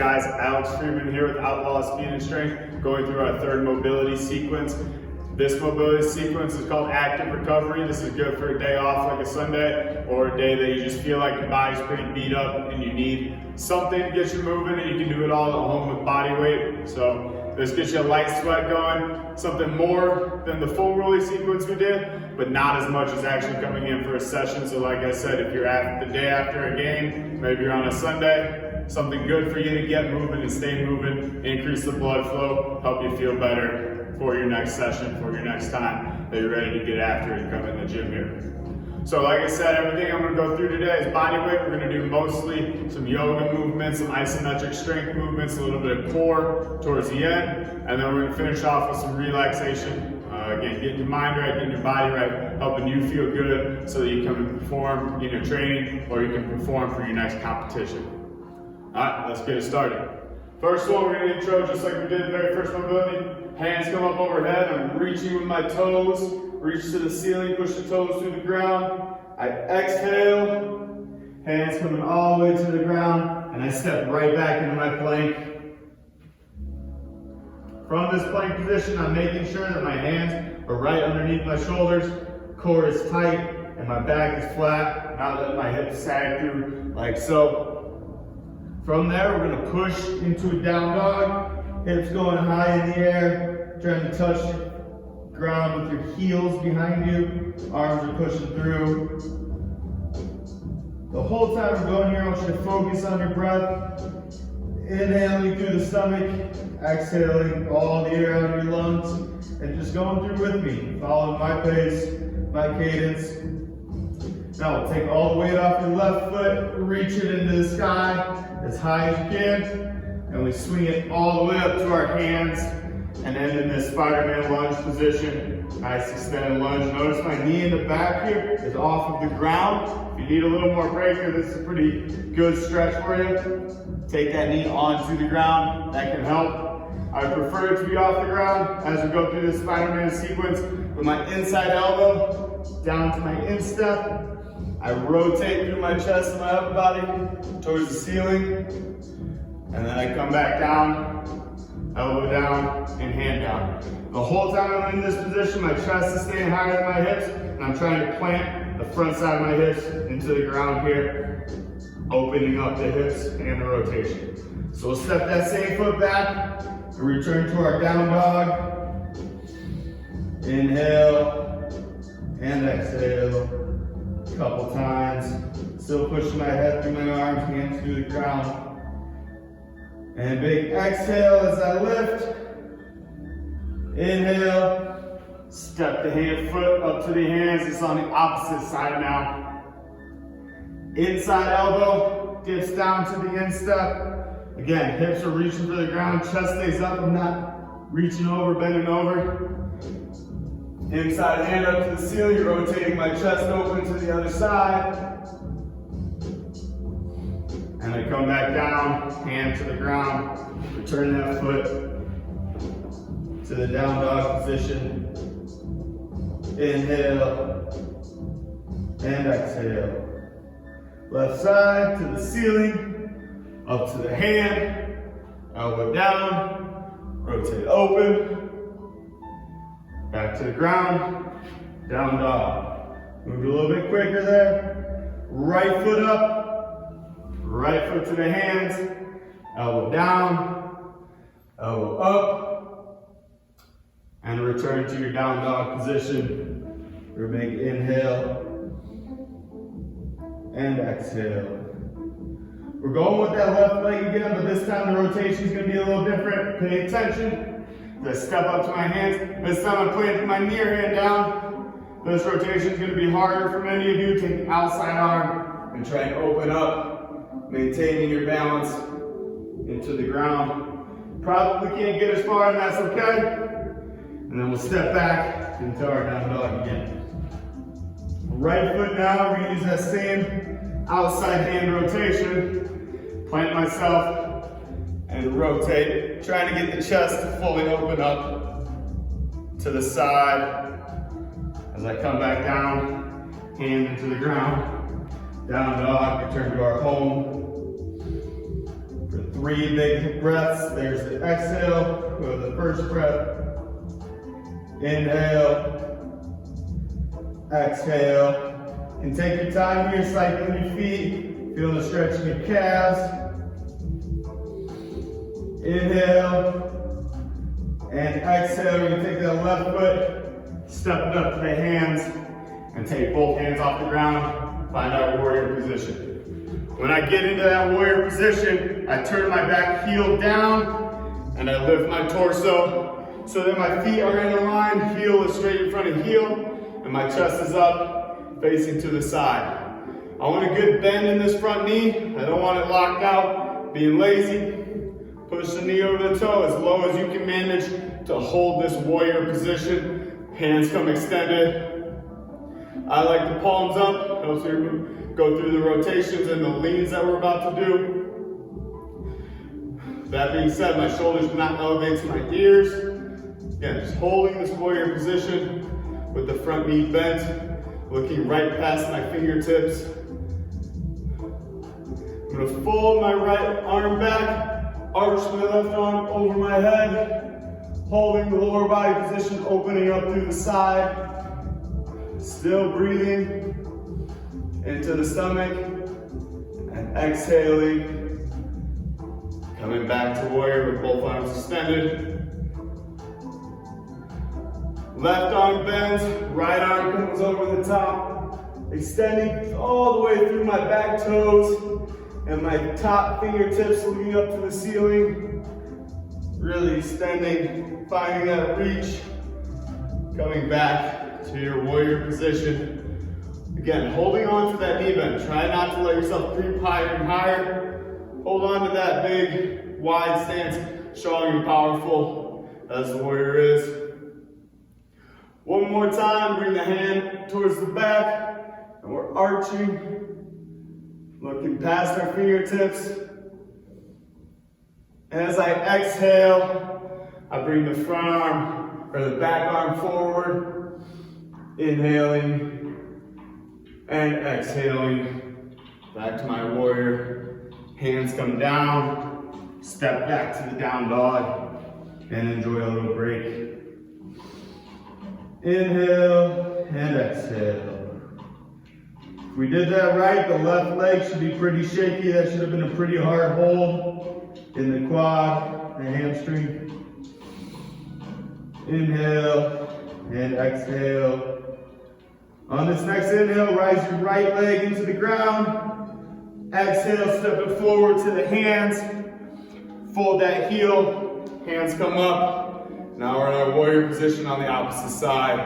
guys? Alex Freeman here with Outlaw Speed and Strength, going through our third mobility sequence. This mobility sequence is called active recovery. This is good for a day off like a Sunday, or a day that you just feel like your body's pretty beat up and you need something to get you moving, and you can do it all at home with body weight. So this gets you a light sweat going, something more than the full rolling sequence we did, but not as much as actually coming in for a session. So like I said, if you're at the day after a game, maybe you're on a Sunday, something good for you to get moving and stay moving, increase the blood flow, help you feel better for your next session, for your next time that you're ready to get after it and come in the gym here. So like I said, everything I'm gonna go through today is body weight. We're gonna do mostly some yoga movements, some isometric strength movements, a little bit of core towards the end, and then we're gonna finish off with some relaxation. Again, getting your mind right, getting your body right, helping you feel good so that you can perform in your training or you can perform for your next competition. All right, let's get it started. First one, we're gonna intro just like we did the very first mobility. Hands come up overhead, I'm reaching with my toes, reach to the ceiling, push the toes through the ground. I exhale, hands coming all the way to the ground, and I step right back into my plank. From this plank position, I'm making sure that my hands are right underneath my shoulders, core is tight, and my back is flat, not letting my hips sag through like so. From there, we're gonna push into a down dog, hips going high in the air, trying to touch ground with your heels behind you, arms are pushing through. The whole time we're going here, I want you to focus on your breath. Inhaling through the stomach, exhaling all the air out of your lungs, and just going through with me. Following my pace, my cadence. Now we'll take all the weight off your left foot, reach it into the sky as high as you can, and we swing it all the way up to our hands and end in this Spider-Man lunge position. Nice extended lunge. Notice my knee in the back here is off of the ground. If you need a little more break here, this is a pretty good stretch for you. Take that knee onto the ground, that can help. I prefer it to be off the ground as we go through this Spider-Man sequence with my inside elbow down to my instep. I rotate through my chest and my upper body towards the ceiling, and then I come back down, elbow down, and hand down. The whole time I'm in this position, my chest is staying higher than my hips, and I'm trying to plant the front side of my hips into the ground here, opening up the hips and the rotation. So we'll step that same foot back and return to our down dog. Inhale and exhale. Couple times, still pushing my head through my arms, hands through the ground. And big exhale as I lift. Inhale, step the hand foot up to the hands. It's on the opposite side now. Inside elbow dips down to the instep. Again, hips are reaching for the ground, chest stays up, I'm not reaching over, bending over. Inside hand up to the ceiling, rotating my chest open to the other side. And I come back down, hand to the ground, return that foot to the down dog position. Inhale and exhale. Left side to the ceiling, up to the hand, elbow down, rotate open. Back to the ground, down dog. Move a little bit quicker there. Right foot up, right foot to the hands, elbow down, elbow up, and return to your down dog position. We're making inhale and exhale. We're going with that left leg again, but this time the rotation is going to be a little different. Pay attention. I step up to my hands. This time I'm planting my near hand down. This rotation is going to be harder for many of you. Take the outside arm and try and open up, maintaining your balance into the ground. Probably can't get as far, and that's okay. And then we'll step back into our down dog again. Right foot now, we're going to use that same outside hand rotation. Plant myself and rotate, trying to get the chest to fully open up to the side. As I come back down, hand into the ground, down dog, return to our home for 3 big breaths. There's the exhale, go to the first breath. Inhale, exhale. And take your time here, cycling your feet. Feel the stretch in your calves. Inhale, and exhale. You're gonna take that left foot, step it up to the hands, and take both hands off the ground. Find our warrior position. When I get into that warrior position, I turn my back heel down, and I lift my torso so that my feet are in a line, heel is straight in front of heel, and my chest is up, facing to the side. I want a good bend in this front knee. I don't want it locked out, being lazy. Push the knee over the toe as low as you can manage to hold this warrior position. Hands come extended. I like the palms up, helps me go through the rotations and the leans that we're about to do. That being said, my shoulders do not elevate to my ears. Again, just holding this warrior position with the front knee bent, looking right past my fingertips. I'm gonna fold my right arm back, arch my left arm over my head, holding the lower body position, opening up through the side. Still breathing into the stomach and exhaling. Coming back to warrior with both arms extended. Left arm bends, right arm comes over the top, extending all the way through my back toes and my top fingertips looking up to the ceiling. Really extending, finding that reach. Coming back to your warrior position. Again, holding on to that knee bend. Try not to let yourself creep higher and higher. Hold on to that big, wide stance, showing you're powerful as the warrior is. One more time, bring the hand towards the back, and we're arching, looking past our fingertips. And as I exhale, I bring the front arm, or the back arm forward, inhaling, and exhaling, back to my warrior. Hands come down, step back to the down dog, and enjoy a little break. Inhale and exhale. If we did that right, the left leg should be pretty shaky. That should have been a pretty hard hold in the quad, the hamstring. Inhale and exhale. On this next inhale, rise your right leg into the ground. Exhale, step it forward to the hands. Fold that heel, hands come up. Now we're in our warrior position on the opposite side.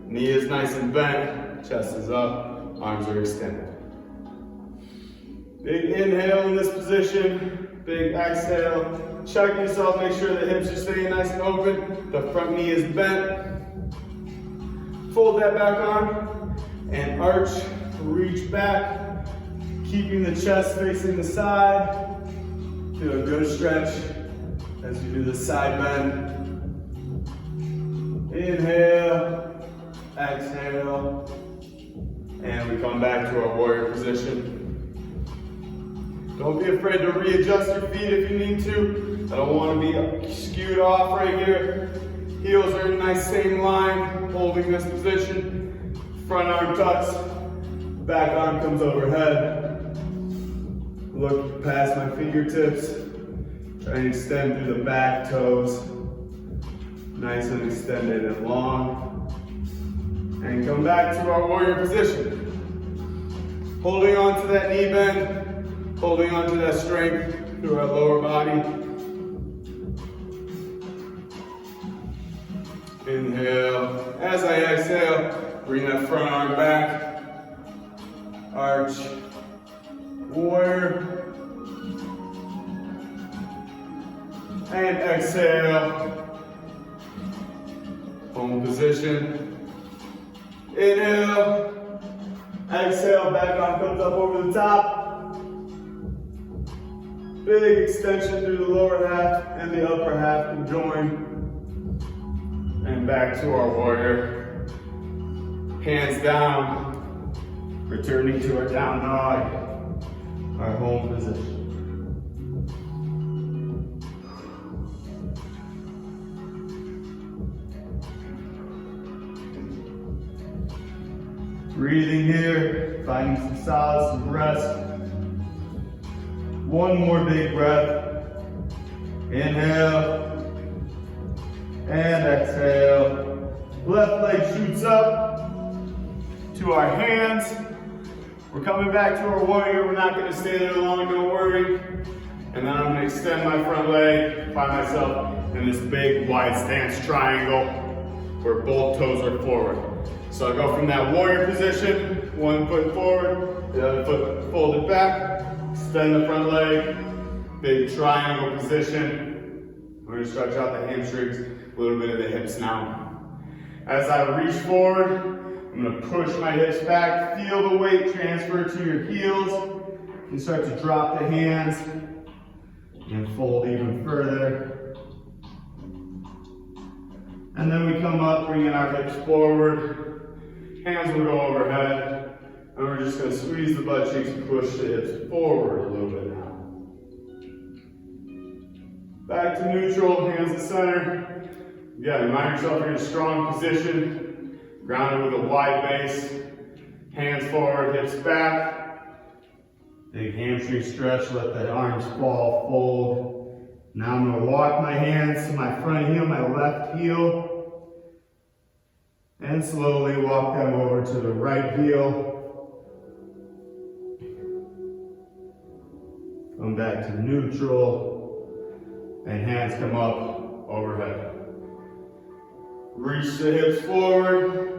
Knee is nice and bent, chest is up, arms are extended. Big inhale in this position, big exhale. Check yourself, make sure the hips are staying nice and open. The front knee is bent. Fold that back arm and arch, reach back, keeping the chest facing the side. Feel a good stretch as you do the side bend. Inhale, exhale, and we come back to our warrior position. Don't be afraid to readjust your feet if you need to. I don't want to be skewed off right here. Heels are in a nice same line, holding this position. Front arm tucks, back arm comes overhead. Look past my fingertips. Try and extend through the back toes. Nice and extended and long. And come back to our warrior position. Holding on to that knee bend, holding on to that strength through our lower body. Inhale. As I exhale, bring that front arm back. Arch. Warrior. And exhale. Home position. Inhale. Exhale, back arm comes up over the top. Big extension through the lower half and the upper half can join. And back to our warrior. Hands down, returning to our down dog, our home position. Breathing here, finding some solace, some rest. One more big breath. Inhale and exhale. Left leg shoots up to our hands. We're coming back to our warrior. We're not going to stay there long, don't worry. And then I'm going to extend my front leg, find myself in this big wide stance triangle where both toes are forward. So I go from that warrior position, one foot forward, the other foot folded back, extend the front leg, big triangle position. We're going to stretch out the hamstrings, a little bit of the hips now. As I reach forward, I'm going to push my hips back, feel the weight transfer to your heels. You start to drop the hands and fold even further. And then we come up, bringing our hips forward. Hands will go overhead. And we're just going to squeeze the butt cheeks and push the hips forward a little bit now. Back to neutral, hands to center. Again, remind yourself you're in a strong position, grounded with a wide base. Hands forward, hips back. Big hamstring stretch, let the arms fall, fold. Now I'm going to walk my hands to my front heel, my left heel, and slowly walk them over to the right heel. Come back to neutral, and hands come up overhead. Reach the hips forward.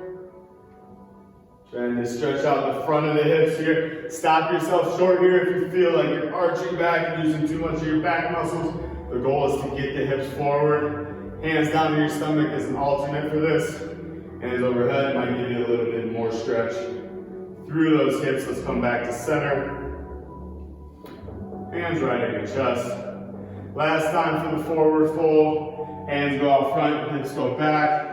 Trying to stretch out the front of the hips here. Stop yourself short here if you feel like you're arching back and using too much of your back muscles. The goal is to get the hips forward. Hands down to your stomach as an alternate for this. Hands overhead might give you a little bit more stretch through those hips. Let's come back to center. Hands right at your chest. Last time for the forward fold. Hands go out front, hips go back.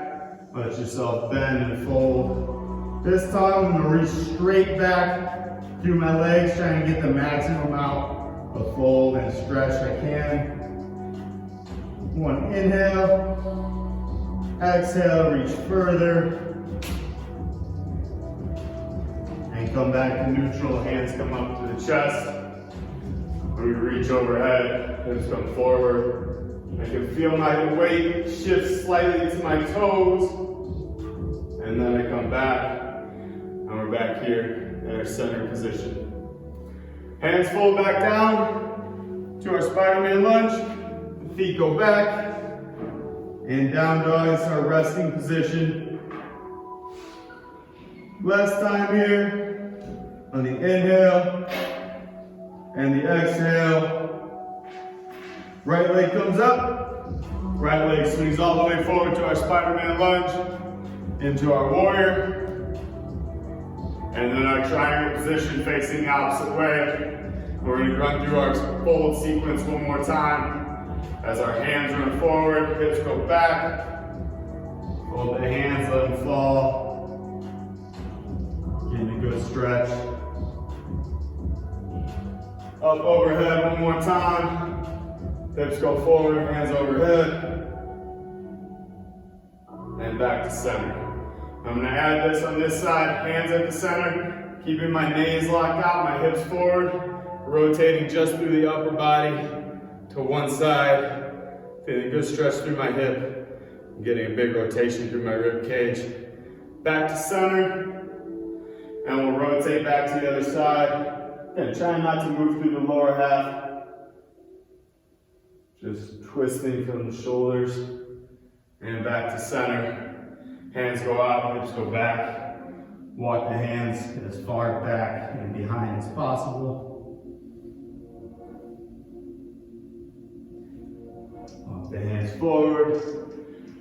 Let yourself bend and fold. This time I'm going to reach straight back through my legs, trying to get the maximum amount of fold and stretch I can. One inhale, exhale, reach further, and come back to neutral. Hands come up to the chest. When we reach overhead, hips come forward. I can feel my weight shift slightly to my toes, and then I come back. And we're back here in our center position. Hands fold back down to our Spider-Man lunge. The feet go back. And down dog is our resting position. Last time here on the inhale and the exhale. Right leg comes up. Right leg swings all the way forward to our Spider-Man lunge. Into our warrior. And then our triangle position facing the opposite way. We're going to run through our fold sequence one more time. As our hands run forward, hips go back. Fold the hands, let them fall. Getting a good stretch. Up overhead one more time. Hips go forward, hands overhead. And back to center. I'm going to add this on this side, hands at the center, keeping my knees locked out, my hips forward, rotating just through the upper body to one side, feeling a good stretch through my hip, I'm getting a big rotation through my rib cage. Back to center, and we'll rotate back to the other side, and try not to move through the lower half, just twisting from the shoulders, and back to center. Hands go out, hips go back. Walk the hands as far back and behind as possible. Walk the hands forward.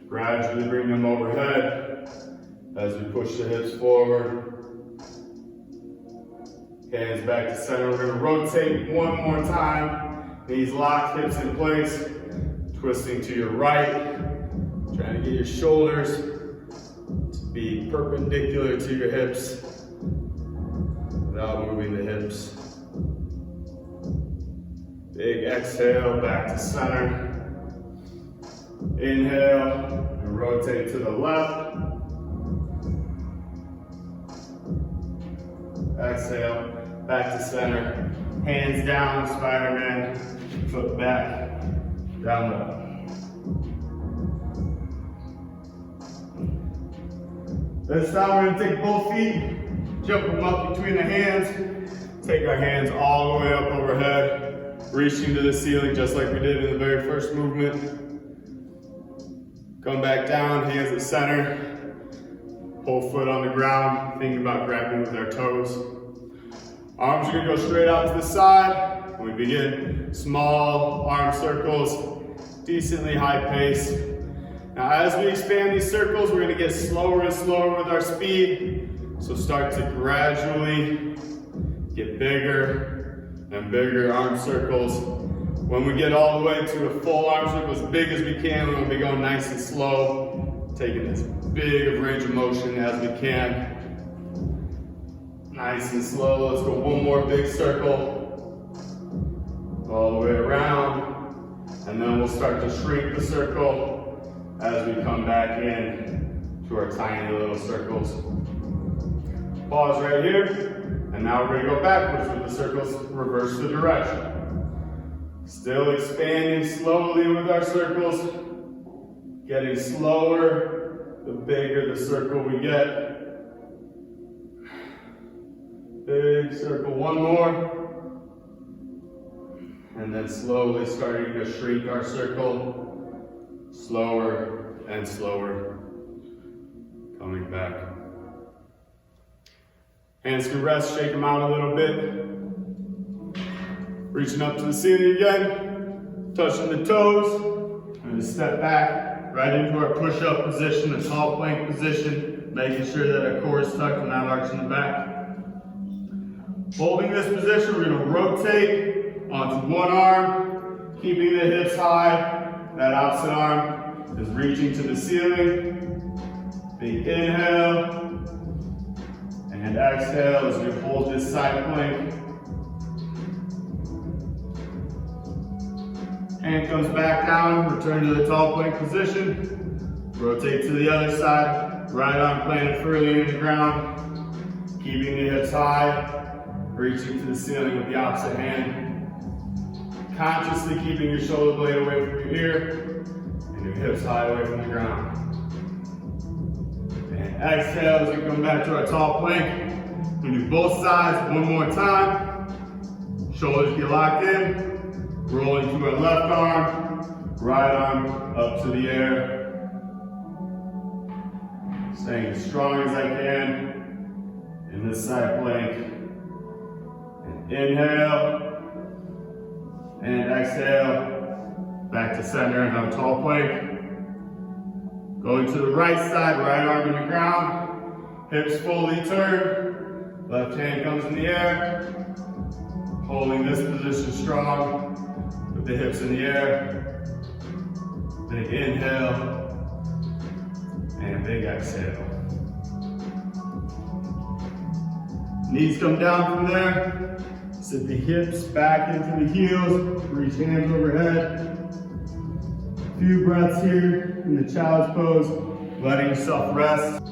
Gradually bring them overhead as we push the hips forward. Hands back to center. We're going to rotate one more time. Knees locked, hips in place. Twisting to your right. Trying to get your shoulders be perpendicular to your hips without moving the hips. Big exhale, back to center. Inhale, and rotate to the left. exhale, back to center. Hands down, Spider-Man, foot back, down low. This time we're gonna take both feet, jump them up between the hands, take our hands all the way up overhead, reaching to the ceiling just like we did in the very first movement. Come back down, hands at center, whole foot on the ground, thinking about grabbing with our toes. Arms are gonna go straight out to the side. We begin small arm circles, decently high pace. Now as we expand these circles, we're gonna get slower and slower with our speed. So start to gradually get bigger and bigger arm circles. When we get all the way to a full arm circle as big as we can, we're gonna be going nice and slow, taking as big of range of motion as we can. Nice and slow, let's go one more big circle, all the way around, and then we'll start to shrink the circle as we come back in to our tiny little circles. Pause right here, and now we're gonna go backwards with the circles, reverse the direction. Still expanding slowly with our circles, getting slower the bigger the circle we get. Big circle, one more. And then slowly starting to shrink our circle, slower and slower, coming back. Hands can rest, shake them out a little bit. Reaching up to the ceiling again, touching the toes, and just step back right into our push-up position, a tall plank position, making sure that our core is tucked and not arching the back. Holding this position, we're gonna rotate onto one arm, keeping the hips high. That opposite arm is reaching to the ceiling. Big inhale, and exhale as we hold this side plank. Hand comes back down, return to the tall plank position. Rotate to the other side, right arm planted firmly in the ground. Keeping the hips high, reaching to the ceiling with the opposite hand. Consciously keeping your shoulder blade away from your ear and your hips high away from the ground. And exhale as we come back to our tall plank. We do both sides one more time. Shoulders get locked in. Rolling to our left arm, right arm up to the air. Staying as strong as I can in this side plank. And inhale. And exhale, back to center in our tall plank. Going to the right side, right arm in the ground, hips fully turned, left hand comes in the air, holding this position strong with the hips in the air. Big inhale, and big exhale. Knees come down from there. Sit the hips back into the heels, reach hands overhead. A few breaths here in the child's pose, letting yourself rest.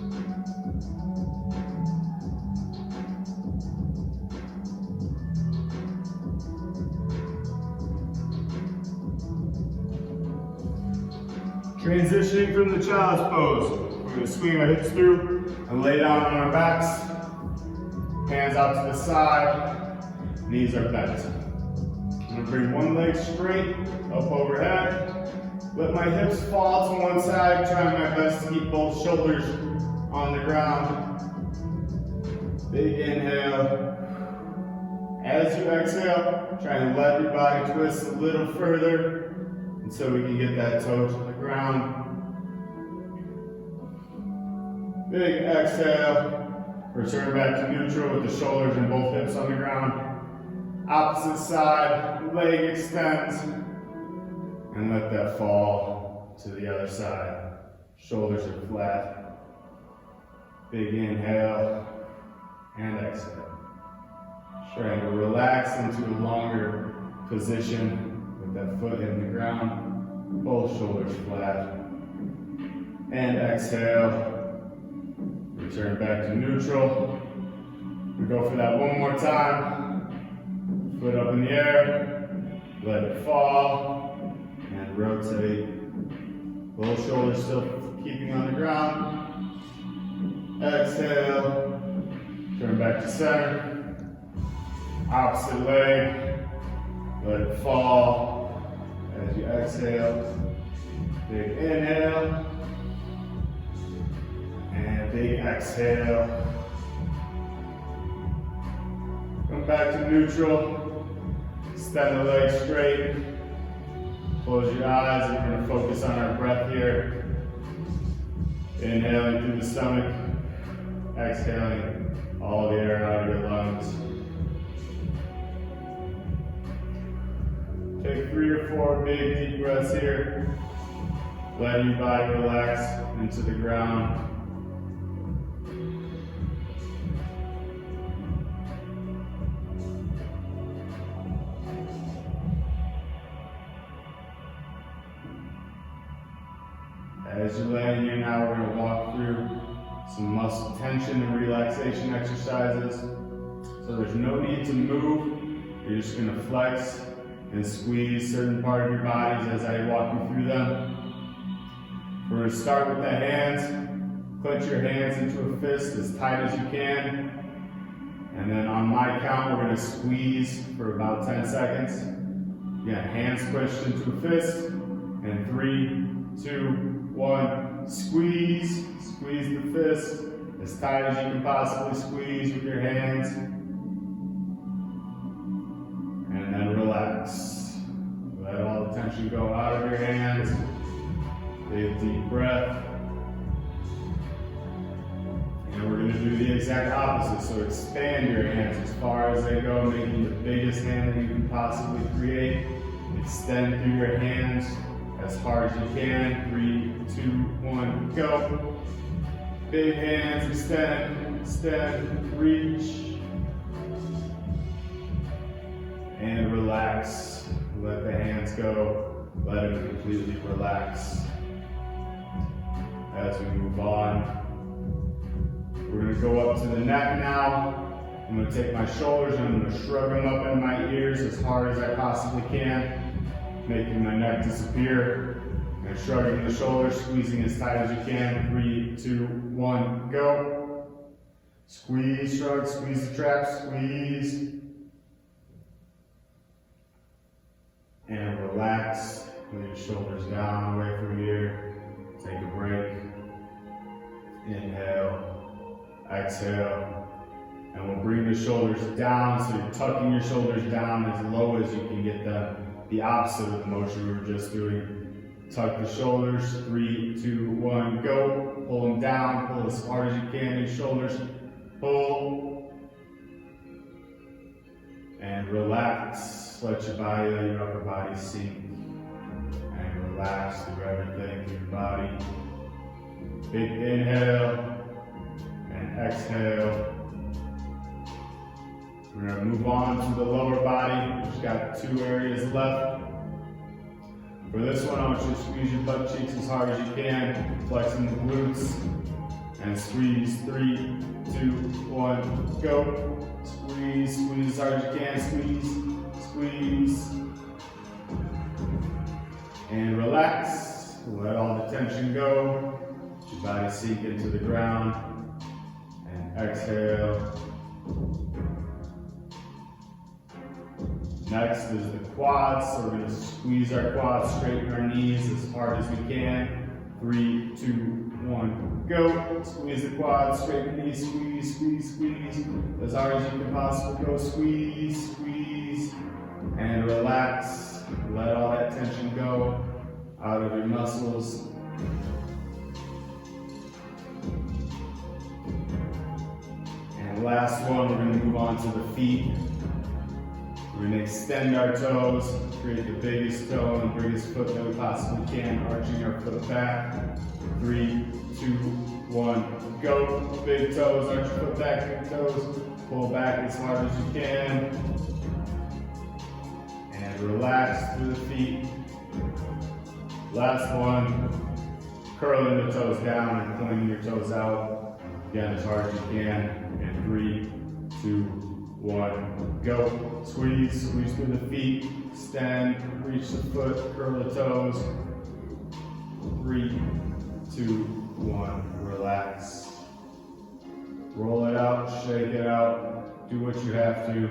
Transitioning from the child's pose, we're going to swing our hips through and lay down on our backs. Hands out to the side. Knees are bent. I'm going to bring one leg straight up overhead. Let my hips fall to one side, trying my best to keep both shoulders on the ground. Big inhale. As you exhale, try and let your body twist a little further until we can get that toe to the ground. Big exhale. Return back to neutral with the shoulders and both hips on the ground. Opposite side, leg extends, and let that fall to the other side. Shoulders are flat. Big inhale and exhale. Trying to relax into a longer position with that foot hitting the ground. Both shoulders flat. And exhale. Return back to neutral. We go for that one more time. Foot up in the air, let it fall, and rotate. Both shoulders still keeping on the ground. Exhale, turn back to center. Opposite leg, let it fall as you exhale. Big inhale, and big exhale. Come back to neutral, extend the legs straight. Close your eyes, and we're going to focus on our breath here. Inhaling through the stomach, exhaling all the air out of your lungs. Take 3 or 4 big deep breaths here. Letting your body relax into the ground. As you're laying here now, we're going to walk through some muscle tension and relaxation exercises. So there's no need to move. You're just going to flex and squeeze certain part of your bodies as I walk you through them. We're going to start with the hands. Clench your hands into a fist as tight as you can. And then on my count, we're going to squeeze for about 10 seconds. Again, hands squished into a fist. And 3, 2, 1, squeeze. Squeeze the fist as tight as you can possibly squeeze with your hands. And then relax. Let all the tension go out of your hands. Take a deep breath. And we're going to do the exact opposite. So expand your hands as far as they go, making the biggest hand that you can possibly create. Extend through your hands as hard as you can. 3, 2, 1, go. Big hands, extend, extend, reach. And relax. Let the hands go. Let them completely relax. As we move on, we're going to go up to the neck now. I'm going to take my shoulders and I'm going to shrug them up in my ears as hard as I possibly can, making my neck disappear. And shrugging the shoulders, squeezing as tight as you can. 3, 2, 1, go. Squeeze, shrug, squeeze the trap, squeeze. And relax. Lay your shoulders down, away from here. Take a break. Inhale, exhale. And we'll bring the shoulders down, so you're tucking your shoulders down as low as you can get them. The opposite of the motion we were just doing. Tuck the shoulders, 3, 2, 1, go. Pull them down, pull as hard as you can, your shoulders. Pull. And relax. Let your body, let your upper body sink. And relax through everything through your body. Big inhale and exhale. We're going to move on to the lower body. We've got 2 areas left. For this one, I want you to squeeze your butt cheeks as hard as you can, flexing the glutes, and squeeze. 3, 2, 1, go. Squeeze, squeeze as hard as you can, squeeze, squeeze. And relax. Let all the tension go. Let your body sink into the ground. And exhale. Next is the quads, so we're going to squeeze our quads, straighten our knees as hard as we can. 3, 2, 1, go. Squeeze the quads, straighten the knees, squeeze, squeeze, squeeze. As hard as you can possibly go, squeeze, squeeze. And relax. Let all that tension go out of your muscles. And last one, we're going to move on to the feet. We're going to extend our toes, create the biggest toe and the biggest foot that we possibly can, arching our foot back. 3, 2, 1, go. Big toes, arch your foot back, big toes. Pull back as hard as you can. And relax through the feet. Last one, curling the toes down and pointing your toes out. Again, as hard as you can. And 3, 2, 1, go. Squeeze, squeeze through the feet, extend, reach the foot, curl the toes. 3, 2, 1, relax. Roll it out, shake it out, do what you have to.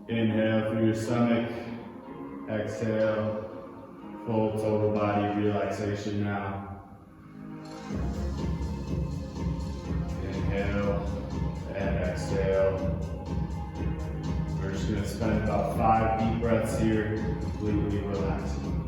Inhale through your stomach, exhale, full total body relaxation now. Inhale and exhale. We're just going to spend about 5 deep breaths here, completely relaxing.